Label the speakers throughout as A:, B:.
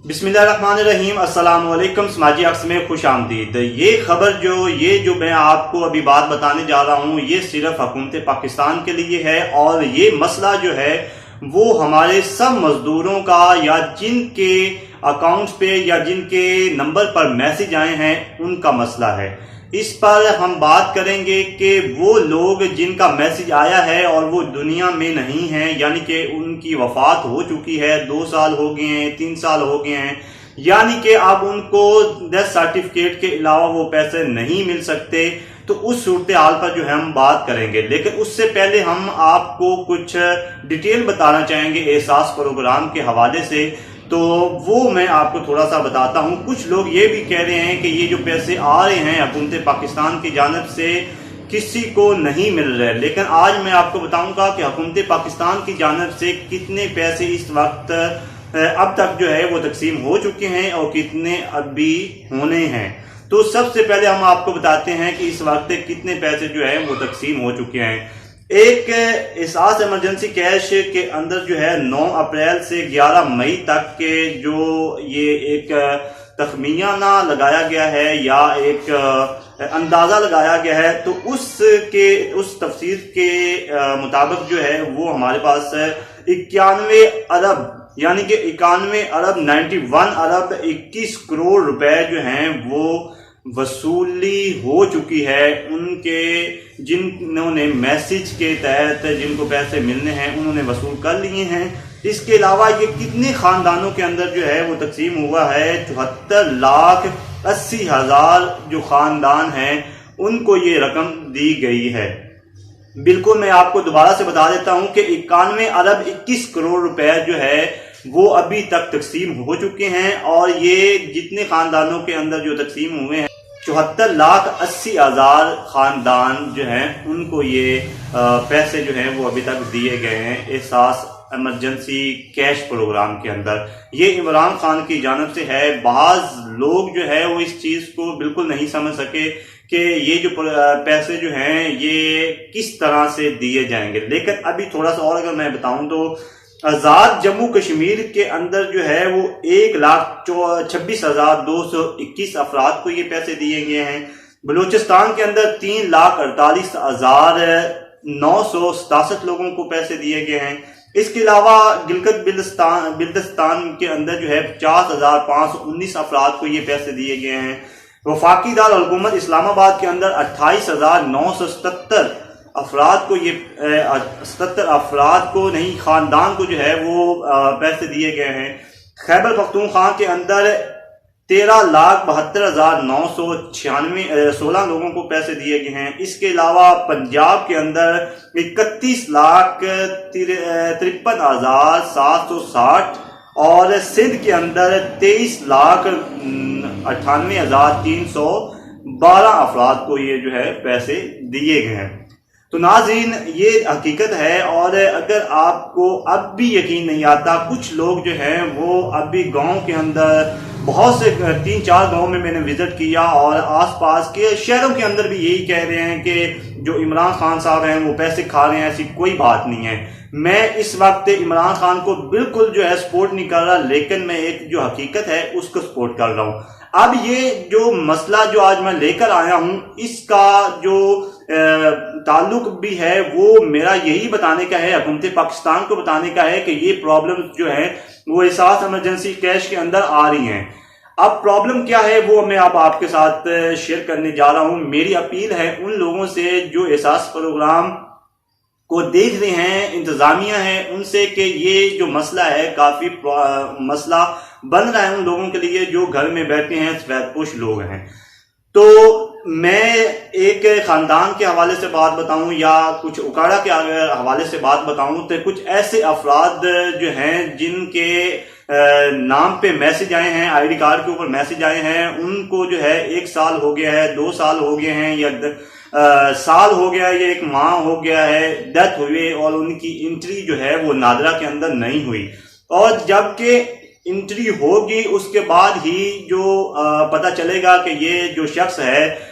A: बिस्मिल्लाहिर्रहमानिर्रहीम। अस्सलाम वालेकुम। समाजी अक्स में खुश आमदीद। ये खबर जो मैं आपको अभी बात बताने जा रहा हूँ, ये सिर्फ हुकूमत पाकिस्तान के लिए है और ये मसला जो है वो हमारे सब मजदूरों का, या जिनके अकाउंट्स पे या जिनके नंबर पर मैसेज आए हैं उनका मसला है। इस पर हम बात करेंगे कि वो लोग जिनका मैसेज आया है और वो दुनिया में नहीं है, यानी कि उनकी वफात हो चुकी है, 2 साल हो गए हैं, 3 साल हो गए हैं, यानी कि अब उनको डेथ सर्टिफिकेट के अलावा वो पैसे नहीं मिल सकते। तो उस सूरत हाल पर जो है हम बात करेंगे, लेकिन उससे पहले हम आपको कुछ डिटेल बताना चाहेंगे एहसास प्रोग्राम के हवाले से। तो वो मैं आपको थोड़ा सा बताता हूँ। कुछ लोग ये भी कह रहे हैं कि ये जो पैसे आ रहे हैं हुकूमत पाकिस्तान की जानिब से किसी को नहीं मिल रहे, लेकिन आज मैं आपको बताऊंगा कि हुकूमत पाकिस्तान की जानिब से कितने पैसे इस वक्त अब तक जो है वो तकसीम हो चुके हैं और कितने अभी होने हैं। तो सबसे पहले हम आपको बताते हैं कि इस वक्त कितने पैसे जो है वो तकसीम हो चुके हैं। एक एहसास इमरजेंसी कैश के अंदर जो है 9 अप्रैल से 11 मई तक के जो ये एक तखमीना लगाया गया है या एक अंदाजा लगाया गया है, तो उस तफसीर के मुताबिक जो है वो हमारे पास 91 अरब यानी कि 91 अरब 91 अरब 21 करोड़ रुपए जो हैं वो वसूली हो चुकी है उनके, जिन्होंने मैसेज के तहत जिनको पैसे मिलने हैं उन्होंने वसूल कर लिए हैं। इसके अलावा ये कितने खानदानों के अंदर जो है वो तकसीम हुआ है, 74,80,000 जो खानदान हैं उनको ये रकम दी गई है। बिल्कुल मैं आपको दोबारा से बता देता हूं कि 91 अरब 21 करोड़ रुपए जो है वो अभी तक तकसीम हो चुके हैं, और ये जितने खानदानों के अंदर जो तकसीम हुए हैं 74,80,000 खानदान जो हैं उनको ये पैसे जो हैं वो अभी तक दिए गए हैं एहसास इमरजेंसी कैश प्रोग्राम के अंदर। ये इमरान खान की जानिब से है। बाज लोग जो है वो इस चीज को बिल्कुल नहीं समझ सके कि ये जो पैसे जो हैं ये किस तरह से दिए जाएंगे। लेकिन अभी थोड़ा सा और अगर मैं बताऊं तो आजाद जम्मू कश्मीर के अंदर जो है वो 1,26,221 अफराद को ये पैसे दिए गए हैं। बलूचिस्तान के अंदर 3,48,967 लोगों को पैसे दिए गए हैं। इसके अलावा गिलगित बिल्तिस्तान के अंदर जो है 50,519 अफराद को ये पैसे दिए गए हैं। वफाकी दार हुकूमत इस्लामाबाद के अंदर 28,977 अफराद को ये 77 अफराद को नहीं, खानदान को जो है वो पैसे दिए गए हैं। खैबर पख्तूनख्वा के अंदर 13,72,996 लोगों को पैसे दिए गए हैं। इसके अलावा पंजाब के अंदर 31,53,760 और सिंध के अंदर 23,98,312 अफराद को ये जो है पैसे दिए गए हैं। तो नाज़रीन ये हकीकत है, और अगर आपको अब भी यकीन नहीं आता, कुछ लोग जो हैं वो अभी गांव के अंदर बहुत से 3-4 गांव में मैंने विजिट किया और आसपास के शहरों के अंदर भी यही कह रहे हैं कि जो इमरान खान साहब हैं वो पैसे खा रहे हैं, ऐसी कोई बात नहीं है। मैं इस वक्त इमरान खान को बिल्कुल जो है सपोर्ट नहीं कर रहा, लेकिन मैं एक जो हकीकत है उसको सपोर्ट कर रहा हूं। अब ये जो मसला जो आज मैं लेकर आया हूं, इसका जो ताल्लुक भी है वो मेरा यही बताने का है, हुकूमत पाकिस्तान को बताने का है कि ये प्रॉब्लम जो है वो एहसास इमरजेंसी कैश के अंदर आ रही हैं। अब प्रॉब्लम क्या है वो मैं अब आपके साथ शेयर करने जा रहा हूं। मेरी अपील है उन लोगों से जो एहसास प्रोग्राम को देख रहे हैं, इंतजामिया है उनसे, कि ये जो मसला है काफी मसला बन रहा है उन लोगों के लिए जो घर में बैठे हैं, सफेदपोश लोग हैं। तो मैं एक खानदान के हवाले से बात बताऊं या कुछ उकाड़ा के हवाले से बात बताऊं, तो कुछ ऐसे अफराद जो हैं जिनके नाम पे मैसेज आए हैं, आईडी कार्ड के ऊपर मैसेज आए हैं, उनको जो है 1 साल हो गया है, 2 साल हो गए हैं, या साल हो गया है, या 1 माह हो गया है डेथ हुए, और उनकी एंट्री जो है वो नादरा के अंदर नहीं हुई। और जबकि एंट्री होगी उसके बाद ही जो पता चलेगा कि ये जो शख्स है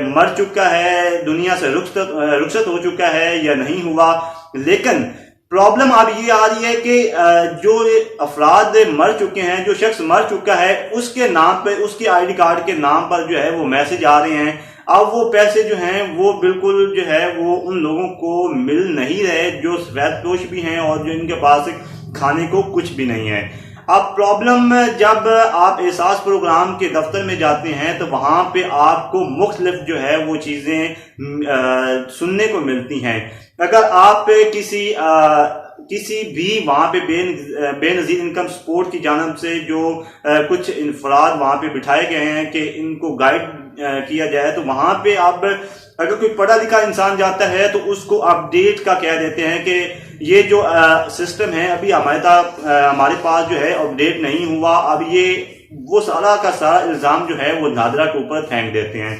A: मर चुका है, दुनिया से रुखसत हो चुका है या नहीं हुआ। लेकिन پرابلم اب یہ آ رہی ہے کہ جو افراد مر چکے ہیں، جو شخص مر چکا ہے، اس کے نام پہ، اس کی آئی ڈی کارڈ کے نام پر جو ہے وہ میسج آ رہے ہیں. اب وہ پیسے جو ہیں وہ بالکل جو ہے وہ ان لوگوں کو مل نہیں رہے جو سفید پوش بھی ہیں اور جو ان کے پاس کھانے کو کچھ بھی نہیں ہے. اب پرابلم جب آپ احساس پروگرام کے دفتر میں جاتے ہیں تو وہاں پہ آپ کو مختلف جو ہے وہ چیزیں سننے کو ملتی ہیں. اگر آپ کسی بھی وہاں پہ بے نظیر انکم سپورٹ کی جانب سے جو کچھ انفراد وہاں پہ بٹھائے گئے ہیں کہ ان کو گائیڈ کیا جائے، تو وہاں پہ اب اگر کوئی پڑھا لکھا انسان جاتا ہے تو اس کو اپڈیٹ کا کہہ دیتے ہیں کہ یہ جو سسٹم ہے ابھی ہمارے پاس جو ہے اپڈیٹ نہیں ہوا. اب یہ وہ سارا کا سارا الزام جو ہے وہ نادرہ کے اوپر پھینک دیتے ہیں.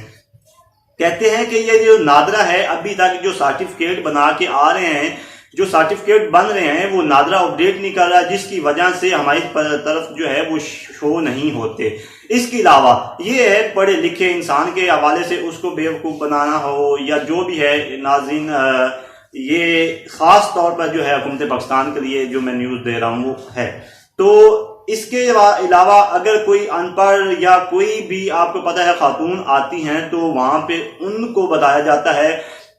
A: کہتے ہیں کہ یہ جو نادرہ ہے ابھی تک جو سرٹیفکیٹ بنا کے آ رہے ہیں، جو سرٹیفکیٹ بن رہے ہیں، وہ نادرہ اپڈیٹ نہیں کر رہا، جس کی وجہ سے ہماری طرف جو ہے وہ شو نہیں ہوتے. اس کے علاوہ یہ ہے پڑھے لکھے انسان کے حوالے سے اس کو بیوقوف بنانا ہو یا جو بھی ہے. ناظرین، یہ خاص طور پر جو ہے حکومت پاکستان کے لیے جو میں نیوز دے رہا ہوں وہ ہے. تو اس کے علاوہ اگر کوئی ان پڑھ یا کوئی بھی آپ کو پتہ ہے خاتون آتی ہیں تو وہاں پہ ان کو بتایا جاتا ہے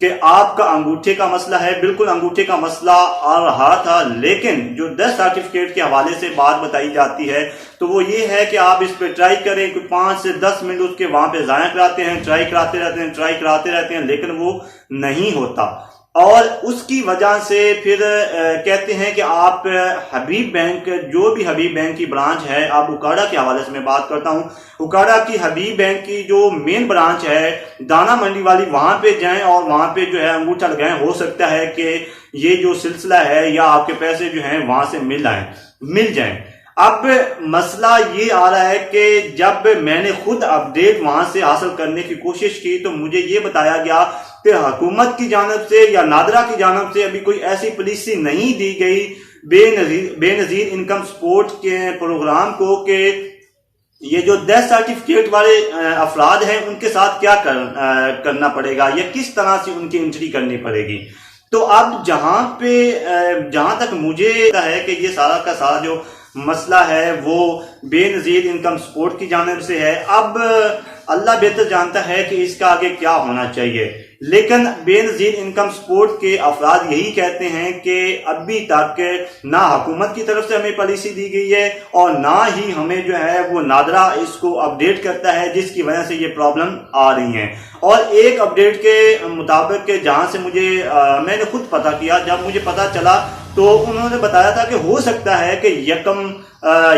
A: کہ آپ کا انگوٹھے کا مسئلہ ہے. بالکل انگوٹھے کا مسئلہ آ رہا تھا، لیکن جو ڈیتھ سرٹیفکیٹ کے حوالے سے بات بتائی جاتی ہے تو وہ یہ ہے کہ آپ اس پہ ٹرائی کریں. کہ 5 سے 10 منٹ اس کے وہاں پہ ضائع کراتے ہیں، ٹرائی کراتے رہتے ہیں لیکن وہ نہیں ہوتا. اور اس کی وجہ سے پھر کہتے ہیں کہ آپ حبیب بینک، جو بھی حبیب بینک کی برانچ ہے، آپ اکاڑا کے حوالے سے میں بات کرتا ہوں، اکاڑا کی حبیب بینک کی جو مین برانچ ہے دانا منڈی والی، وہاں پہ جائیں اور وہاں پہ جو ہے انگوٹھا لگائیں. ہو سکتا ہے کہ یہ جو سلسلہ ہے یا آپ کے پیسے جو ہیں وہاں سے مل جائیں. اب مسئلہ یہ آ رہا ہے کہ جب میں نے خود اپڈیٹ وہاں سے حاصل کرنے کی کوشش کی تو مجھے یہ بتایا گیا کہ حکومت کی جانب سے یا نادرہ کی جانب سے ابھی کوئی ایسی پالیسی نہیں دی گئی بے نظیر انکم سپورٹ کے پروگرام کو کہ یہ جو ڈیتھ سرٹیفکیٹ والے افراد ہیں ان کے ساتھ کیا کرنا پڑے گا یا کس طرح سے ان کی انٹری کرنی پڑے گی. تو اب جہاں تک مجھے ہے کہ یہ سارا کا سارا جو مسئلہ ہے وہ بے نظیر انکم سپورٹ کی جانب سے ہے. اب اللہ بہتر جانتا ہے کہ اس کا آگے کیا ہونا چاہیے، لیکن بے نظیر انکم سپورٹ کے افراد یہی کہتے ہیں کہ ابھی تک نہ حکومت کی طرف سے ہمیں پالیسی دی گئی ہے اور نہ ہی ہمیں جو ہے وہ نادرہ اس کو اپڈیٹ کرتا ہے، جس کی وجہ سے یہ پرابلم آ رہی ہیں. اور ایک اپڈیٹ کے مطابق کہ جہاں سے میں نے خود پتہ کیا، جب مجھے پتہ چلا تو انہوں نے بتایا تھا کہ ہو سکتا ہے کہ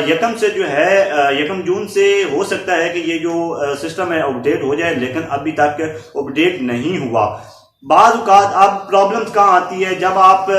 A: یکم سے جو ہے 1 جون سے ہو سکتا ہے کہ یہ جو سسٹم ہے اپڈیٹ ہو جائے، لیکن ابھی تک اپڈیٹ نہیں ہوا. بعض اوقات اب پرابلمز کہاں آتی ہے، جب آپ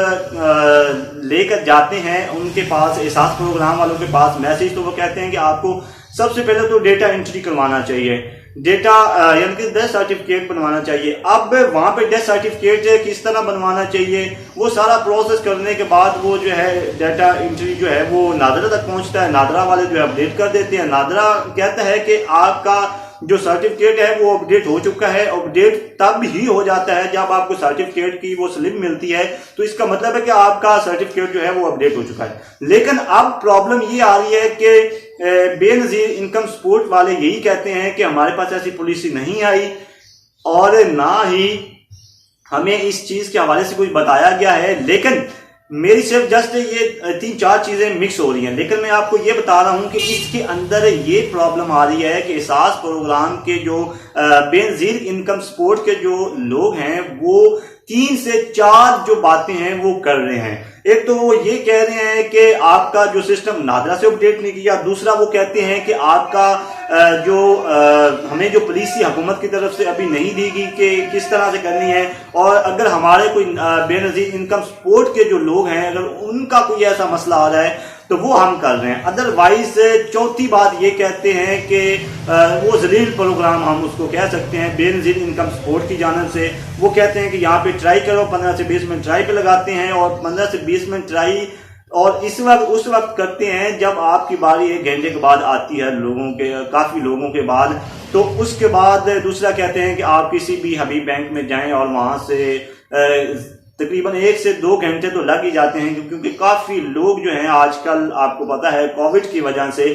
A: لے کر جاتے ہیں ان کے پاس، احساس پروگرام والوں کے پاس میسج، تو وہ کہتے ہیں کہ آپ کو سب سے پہلے تو ڈیٹا انٹری کروانا چاہیے، ڈیٹا یعنی کہ ڈیتھ سرٹیفکیٹ بنوانا چاہیے. اب وہاں پہ ڈیتھ سرٹیفکیٹ کس طرح بنوانا چاہیے، وہ سارا پروسیس کرنے کے بعد وہ جو ہے ڈیٹا انٹری جو ہے وہ نادرہ تک پہنچتا ہے. نادرہ والے جو ہے اپڈیٹ کر دیتے ہیں. نادرہ کہتا ہے کہ آپ کا جو سرٹیفکیٹ ہے وہ اپڈیٹ ہو چکا ہے. اپڈیٹ تب ہی ہو جاتا ہے جب آپ کو سرٹیفکیٹ کی وہ سلپ ملتی ہے، تو اس کا مطلب ہے کہ آپ کا سرٹیفکیٹ جو ہے وہ اپڈیٹ ہو چکا ہے. لیکن اب پرابلم یہ آ رہی ہے کہ بے نظیر انکم سپورٹ والے یہی کہتے ہیں کہ ہمارے پاس ایسی پالیسی نہیں آئی اور نہ ہی ہمیں اس چیز کے حوالے سے کچھ بتایا گیا ہے. لیکن میری صرف جسٹ یہ 3-4 چیزیں مکس ہو رہی ہیں، لیکن میں آپ کو یہ بتا رہا ہوں کہ اس کے اندر یہ پرابلم آ رہی ہے کہ احساس پروگرام کے جو بے نظیر انکم سپورٹ کے جو لوگ ہیں وہ 3 سے 4 جو باتیں ہیں وہ کر رہے ہیں. ایک تو وہ یہ کہہ رہے ہیں کہ آپ کا جو سسٹم نادرہ سے اپڈیٹ نہیں کیا. دوسرا وہ کہتے ہیں کہ آپ کا ہمیں جو پالیسی حکومت کی طرف سے ابھی نہیں دی گئی کہ کس طرح سے کرنی ہے، اور اگر ہمارے کوئی بے نظیر انکم سپورٹ کے جو لوگ ہیں اگر ان کا کوئی ایسا مسئلہ آ رہا ہے تو وہ ہم کر رہے ہیں. ادروائز چوتھی بات یہ کہتے ہیں کہ وہ ذلیل پروگرام ہم اس کو کہہ سکتے ہیں بے نظیر انکم سپورٹ کی جانب سے. وہ کہتے ہیں کہ یہاں پہ ٹرائی کرو، 15 سے 20 منٹ ٹرائی پہ لگاتے ہیں اور 15 سے 20 منٹ ٹرائی اور اس وقت کرتے ہیں جب آپ کی باری 1 گھنٹے کے بعد آتی ہے، کافی لوگوں کے بعد. تو اس کے بعد دوسرا کہتے ہیں کہ آپ کسی بھی حبیب بینک میں جائیں اور وہاں سے तकरीबन 1 से 2 घंटे तो लग ही जाते हैं, क्योंकि काफ़ी लोग जो हैं आजकल, आपको पता है कोविड की वजह से,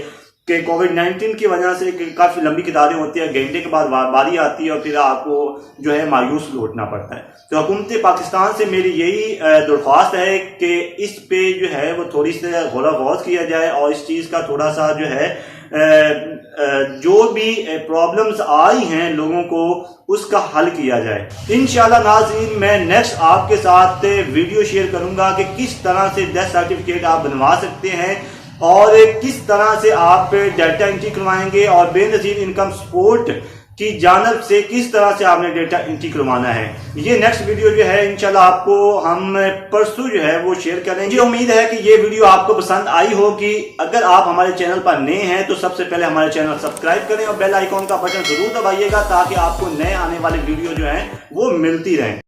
A: कि कोविड-19 की वजह से काफ़ी लंबी कतारें होती है, घंटे के बाद बारी आती है और फिर आपको जो है मायूस लौटना पड़ता है। तो हुकूमत पाकिस्तान से मेरी यही दरख्वास्त है कि इस पे जो है वो थोड़ी सी गौर किया जाए और इस चीज़ का थोड़ा सा जो है जो भी प्रॉब्लम्स आई हैं लोगों को, उसका हल किया जाए। इंशाल्लाह नाज़रीन, मैं नेक्स्ट आपके साथ वीडियो शेयर करूंगा कि किस तरह से डेथ सर्टिफिकेट आप बनवा सकते हैं और किस तरह से आप डेटा एंट्री करवाएंगे और बेनज़ीर इनकम सपोर्ट की जानब से किस तरह से आपने डेटा एंट्री करवाना है। ये नेक्स्ट वीडियो जो है इंशाल्लाह आपको हम परसों जो है वो शेयर करेंगे। उम्मीद है कि ये वीडियो आपको पसंद आई होगी। अगर आप हमारे चैनल पर नए हैं तो सबसे पहले हमारे चैनल सब्सक्राइब करें और बेल आइकॉन का बटन जरूर दबाइएगा ताकि आपको नए आने वाले वीडियो जो हैं वो मिलती रहें।